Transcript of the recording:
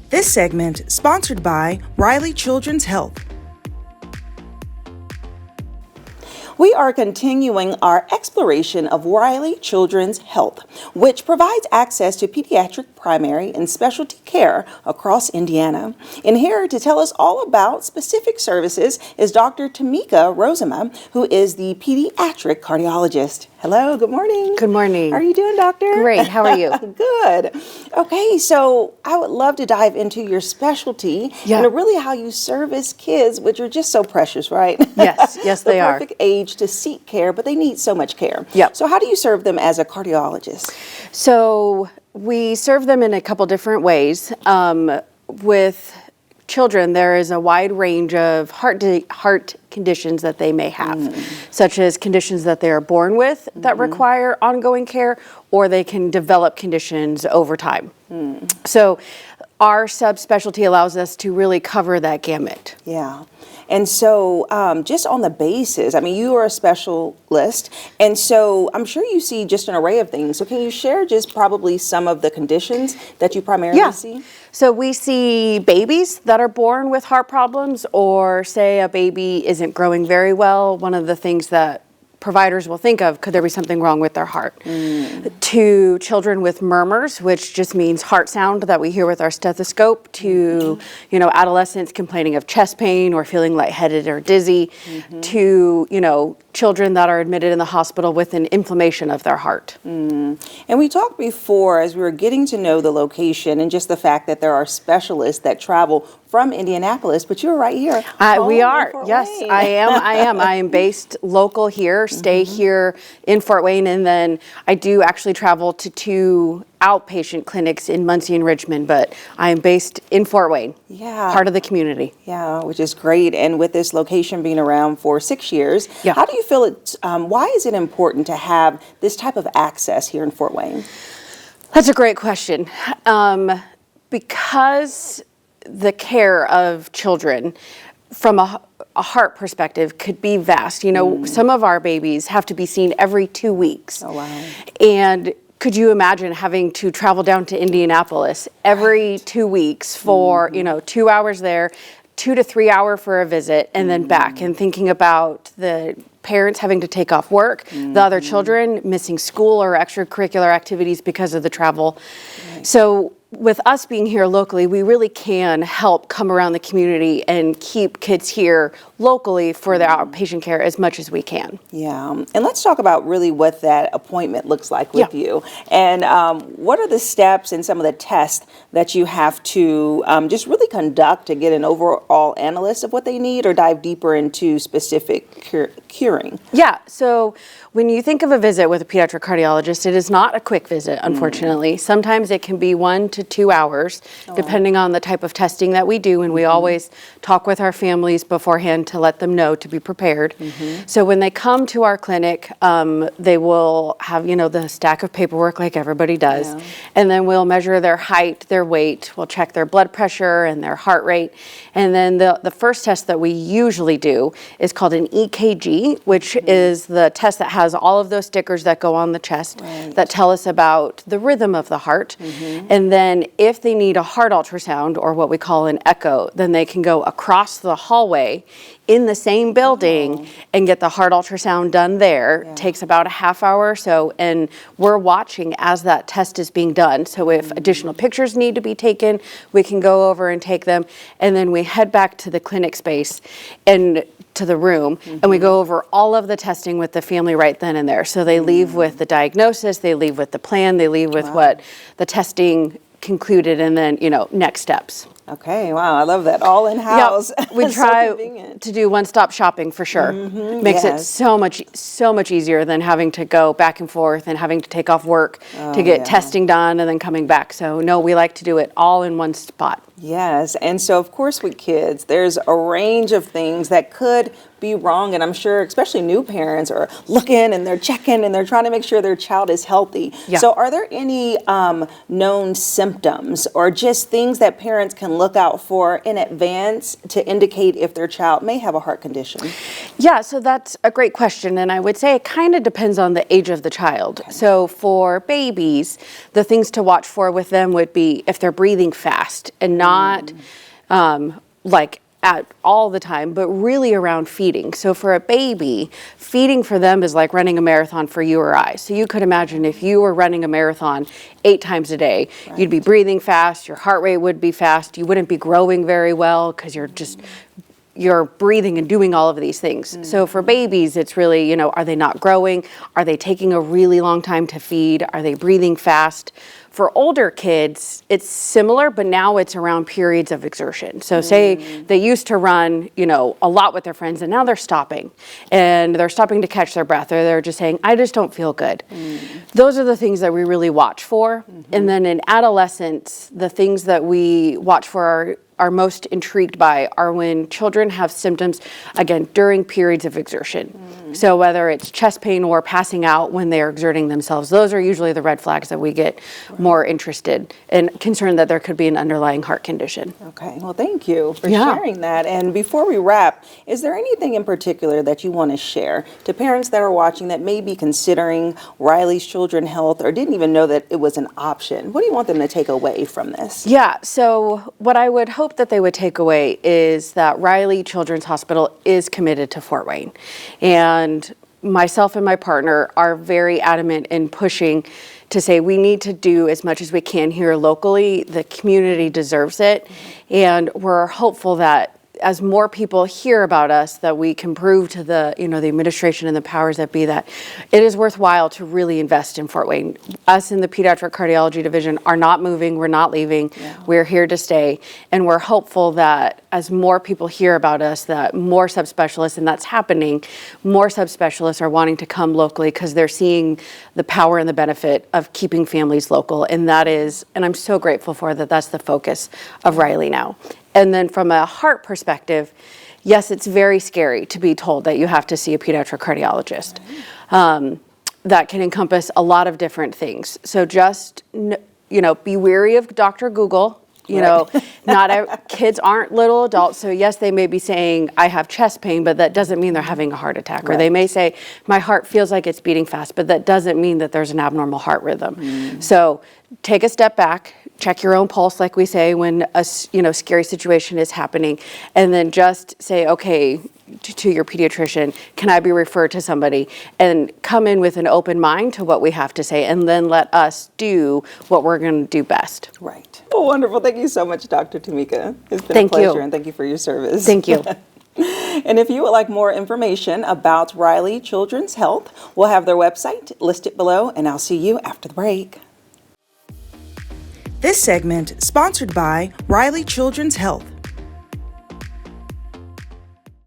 This segment sponsored by Riley Children's Health. We are continuing our exploration of Riley Children's Health, which provides access to pediatric primary and specialty care across Indiana. And here to tell us all about specific services is Dr. Tamika Rozema, who is the Pediatric Cardiologist. Hello, good morning. Good morning. How are you doing, doctor? Great, how are you? Good. Okay, so I would love to dive into your specialty and really how you service kids, which are just so precious, right? Yes, they are. The perfect age to seek care, but they need so much care. Yep. So how do you serve them as a cardiologist? So we serve them in a couple different ways. With children, there is a wide range of heart conditions that they may have, such as conditions that they are born with that require ongoing care, or they can develop conditions over time. So our subspecialty allows us to really cover that gamut. Yeah. And so just on the basis, I mean, you are a specialist, and so I'm sure you see just an array of things. So can you share just probably some of the conditions that you primarily see? So we see babies that are born with heart problems, or say a baby isn't growing very well. One of the things that providers will think of, could there be something wrong with their heart? To children with murmurs, which just means heart sound that we hear with our stethoscope, to adolescents complaining of chest pain or feeling lightheaded or dizzy, to children that are admitted in the hospital with an inflammation of their heart. And we talked before, as we were getting to know the location and just the fact that there are specialists that travel from Indianapolis, but you're right here. We are. Yes, I am. I am based local here, stay here in Fort Wayne, and then I do actually travel to 2 outpatient clinics in Muncie and Richmond, but I am based in Fort Wayne, part of the community. Yeah, which is great. And with this location being around for 6 years, how do you feel why is it important to have this type of access here in Fort Wayne? That's a great question. Because the care of children from a heart perspective could be vast. Some of our babies have to be seen every 2 weeks. Oh, wow. And could you imagine having to travel down to Indianapolis every 2 weeks for, 2 hours there, 2 to 3 hour for a visit, and then back, and thinking about the parents having to take off work, the other children missing school or extracurricular activities because of the travel. So with us being here locally, we really can help come around the community and keep kids here locally for their outpatient care as much as we can. Yeah, and let's talk about really what that appointment looks like with you. And what are the steps and some of the tests that you have to just really conduct to get an overall analysis of what they need, or dive deeper into specific curing? Yeah, so when you think of a visit with a pediatric cardiologist, it is not a quick visit, unfortunately. Sometimes it can be 1 to 2 hours, depending on the type of testing that we do, and we always talk with our families beforehand to let them know to be prepared. So when they come to our clinic, they will have, the stack of paperwork like everybody does, and then we'll measure their height, their weight, we'll check their blood pressure and their heart rate, and then the first test that we usually do is called an EKG, which is the test that has all of those stickers that go on the chest that tell us about the rhythm of the heart. And then if they need a heart ultrasound, or what we call an echo, then they can go across the hallway in the same building and get the heart ultrasound done there. Takes about a half hour or so, and we're watching as that test is being done. So if additional pictures need to be taken, we can go over and take them, and then we head back to the clinic space and to the room, and we go over all of the testing with the family right then and there. So they leave with the diagnosis, they leave with the plan, they leave with what the testing concluded, and then, next steps. Okay, wow, I love that. All in-house. Yep. We try to do one-stop shopping for sure. Makes it so much easier than having to go back and forth and having to take off work to get testing done and then coming back. So no, we like to do it all in one spot. Yes, and so of course with kids, there's a range of things that could be wrong, and I'm sure especially new parents are looking and they're checking and they're trying to make sure their child is healthy. So are there any known symptoms or just things that parents can look out for in advance to indicate if their child may have a heart condition? Yeah, so that's a great question, and I would say it kind of depends on the age of the child. So for babies, the things to watch for with them would be if they're breathing fast and not not like at all the time, but really around feeding. So for a baby, feeding for them is like running a marathon for you or I. So you could imagine if you were running a marathon 8 times a day, you'd be breathing fast, your heart rate would be fast, you wouldn't be growing very well because you're breathing and doing all of these things. So for babies, it's really, are they not growing? Are they taking a really long time to feed? Are they breathing fast? For older kids, it's similar, but now it's around periods of exertion. So say they used to run, a lot with their friends, and now they're stopping. And they're stopping to catch their breath, or they're just saying, I just don't feel good. Those are the things that we really watch for. And then in adolescence, the things that we watch for are most intrigued by are when children have symptoms, again, during periods of exertion. So whether it's chest pain or passing out when they're exerting themselves, those are usually the red flags that we get more interested and concerned that there could be an underlying heart condition. Okay, well, thank you for sharing that. And before we wrap, is there anything in particular that you want to share to parents that are watching that may be considering Riley's Children's Health or didn't even know that it was an option? What do you want them to take away from this? Yeah, so what I would hope that they would take away is that Riley Children's Hospital is committed to Fort Wayne. And myself and my partner are very adamant in pushing to say we need to do as much as we can here locally. The community deserves it. And we're hopeful that as more people hear about us, that we can prove to the administration and the powers that be that it is worthwhile to really invest in Fort Wayne. Us in the Pediatric Cardiology Division are not moving, we're not leaving, we're here to stay. And we're hopeful that as more people hear about us, that more subspecialists, and that's happening, more subspecialists are wanting to come locally because they're seeing the power and the benefit of keeping families local. And that is, and I'm so grateful for that, that's the focus of Riley now. And then from a heart perspective, yes, it's very scary to be told that you have to see a pediatric cardiologist. That can encompass a lot of different things. So just, be wary of Dr. Google. Kids aren't little adults. So yes, they may be saying, I have chest pain, but that doesn't mean they're having a heart attack. Or they may say, my heart feels like it's beating fast, but that doesn't mean that there's an abnormal heart rhythm. So take a step back, check your own pulse, like we say, when a scary situation is happening, and then just say, okay, to your pediatrician, can I be referred to somebody? And come in with an open mind to what we have to say, and then let us do what we're going to do best. Right. Well, wonderful. Thank you so much, Dr. Tamika. It's been a pleasure, and thank you for your service. Thank you. And if you would like more information about Riley Children's Health, we'll have their website listed below, and I'll see you after the break. This segment sponsored by Riley Children's Health.